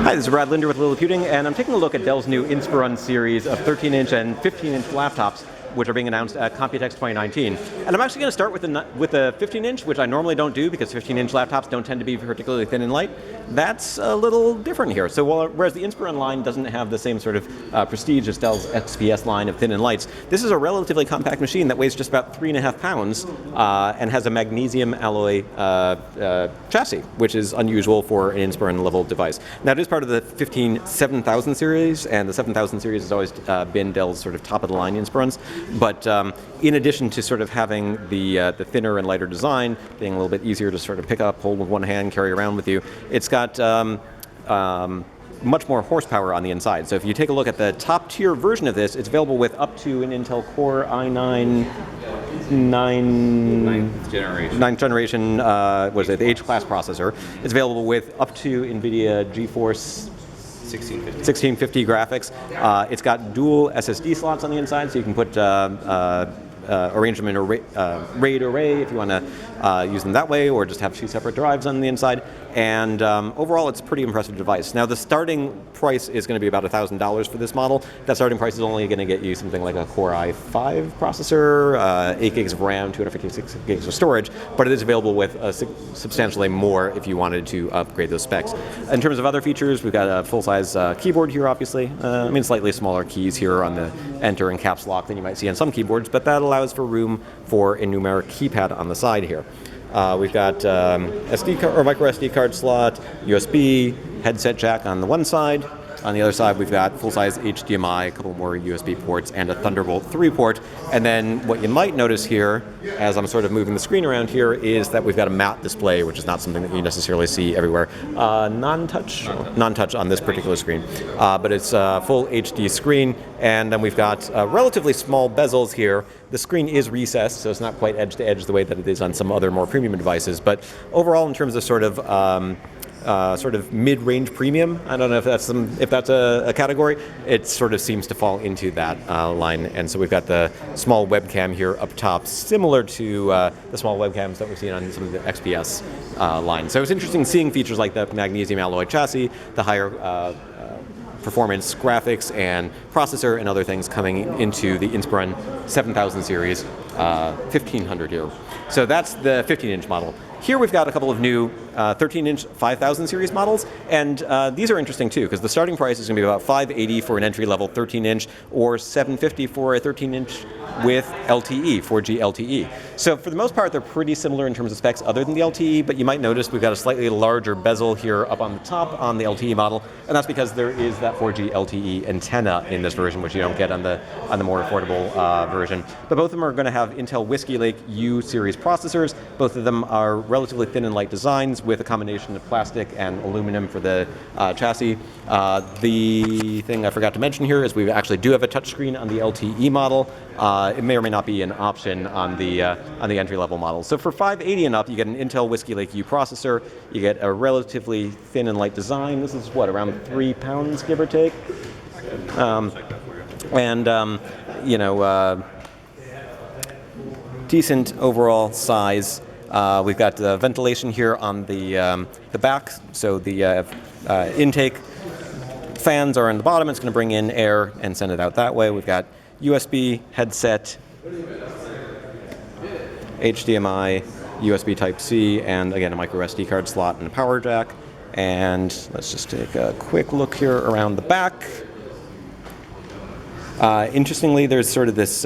Hi, this is Brad Linder with Liliputing, and I'm taking a look at Dell's new Inspiron series of 13-inch and 15-inch laptops, which are being announced at Computex 2019. And I'm actually going to start with the 15-inch, which I normally don't do because 15-inch laptops don't tend to be particularly thin and light. That's a little different here. So whereas the Inspiron line doesn't have the same sort of prestige as Dell's XPS line of thin and lights, this is a relatively compact machine that weighs just about 3.5 pounds and has a magnesium alloy chassis, which is unusual for an Inspiron level device. Now it is part of the 7000 series, and the 7000 series has always been Dell's sort of top of the line Inspirons. But in addition to sort of having the thinner and lighter design, being a little bit easier to sort of pick up, hold with one hand, carry around with you, it's got much more horsepower on the inside. So if you take a look at the top tier version of this, it's available with up to an Intel Core i9 ninth generation, what is it, the H-class processor. It's available with up to NVIDIA GeForce 1650 graphics. It's got dual SSD slots on the inside, so you can put arrange them in a RAID array if you want to use them that way, or just have two separate drives on the inside. And overall, it's a pretty impressive device. Now, the starting price is going to be about $1,000 for this model. That starting price is only going to get you something like a Core i5 processor, 8 gigs of RAM, 256 gigs of storage, but it is available with substantially more if you wanted to upgrade those specs. In terms of other features, we've got a full-size keyboard here, obviously. I mean, slightly smaller keys here on the Enter and Caps Lock than you might see on some keyboards, but that allows for room for a numeric keypad on the side here. We've got SD card or micro SD card slot, USB, headset jack on the one side. On the other side, we've got full-size HDMI, a couple more USB ports, and a Thunderbolt 3 port. And then what you might notice here, as I'm sort of moving the screen around here, is that we've got a matte display, which is not something that you necessarily see everywhere. Non-touch on this particular screen, but it's a full HD screen. And then we've got relatively small bezels here. The screen is recessed, so it's not quite edge to edge the way that it is on some other more premium devices. But overall, in terms of sort of mid-range premium, I don't know if that's a category. It sort of seems to fall into that line. And so we've got the small webcam here up top, similar to the small webcams that we've seen on some of the XPS line. So it's interesting seeing features like the magnesium alloy chassis, the higher performance graphics and processor and other things coming into the Inspiron 7000 series, 1500 here. So that's the 15-inch model. Here we've got a couple of new 13-inch 5000 series models, and these are interesting too, because the starting price is going to be about $580 for an entry-level 13-inch, or $750 for a 13-inch with LTE, 4G LTE. So for the most part, they're pretty similar in terms of specs other than the LTE, but you might notice we've got a slightly larger bezel here up on the top on the LTE model, and that's because there is that 4G LTE antenna in this version, which you don't get on the more affordable version. But both of them are going to have Intel Whiskey Lake U series processors. Both of them are relatively thin and light designs with a combination of plastic and aluminum for the chassis. The thing I forgot to mention here is we actually do have a touchscreen on the LTE model. It may or may not be an option on the entry-level model. So for $580 and up, you get an Intel Whiskey Lake U processor. You get a relatively thin and light design. This is what, around 3 pounds, give or take. Decent overall size. We've got ventilation here on the back, so the intake fans are on the bottom. It's going to bring in air and send it out that way. We've got USB headset, HDMI, USB Type-C, and again a micro SD card slot and a power jack. And let's just take a quick look here around the back. Interestingly, there's sort of this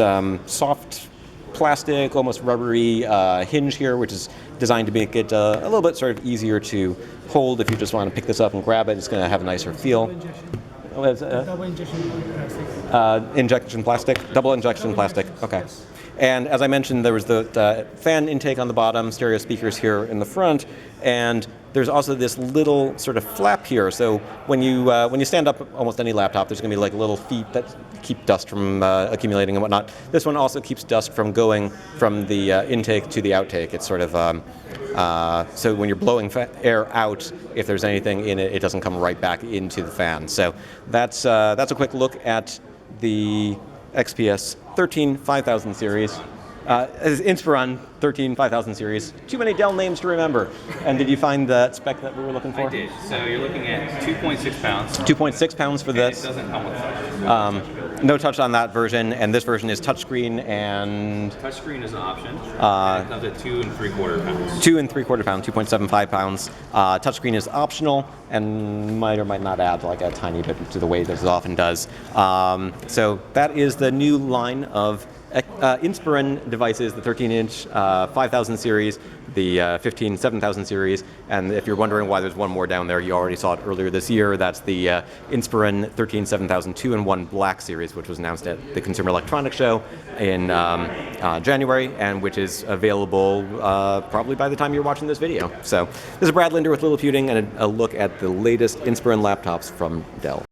soft plastic, almost rubbery hinge here, which is designed to make it a little bit sort of easier to hold if you just want to pick this up and grab it. It's going to have a nicer feel. Double injection plastic. Double injection plastic, okay. And as I mentioned, there was the fan intake on the bottom, stereo speakers here in the front, and there's also this little sort of flap here. So when you stand up almost any laptop, there's going to be like little feet that keep dust from accumulating and whatnot. This one also keeps dust from going from the intake to the outtake. It's sort of so when you're blowing air out, if there's anything in it, it doesn't come right back into the fan. So that's a quick look at the XPS 13 5000 series. Inspiron 13 5000 series. Too many Dell names to remember. And did you find the spec that we were looking for? I did. So you're looking at 2.6 pounds. 2.6 pounds for this. It doesn't come with touch. No touch on that version, and this version is touchscreen and... Touchscreen is an option. It comes at 2 3/4 pounds. 2 3/4 pounds, 2.75 pounds. Touchscreen is optional and might or might not add like a tiny bit to the weight as it often does. So that is the new line of Inspiron devices, the 13-inch 5000 series, the 15 7000 series, and if you're wondering why there's one more down there, you already saw it earlier this year. That's the Inspiron 13 7000 2-in-1 Black series, which was announced at the Consumer Electronics Show in January, and which is available probably by the time you're watching this video. So this is Brad Linder with Liliputing, and a look at the latest Inspiron laptops from Dell.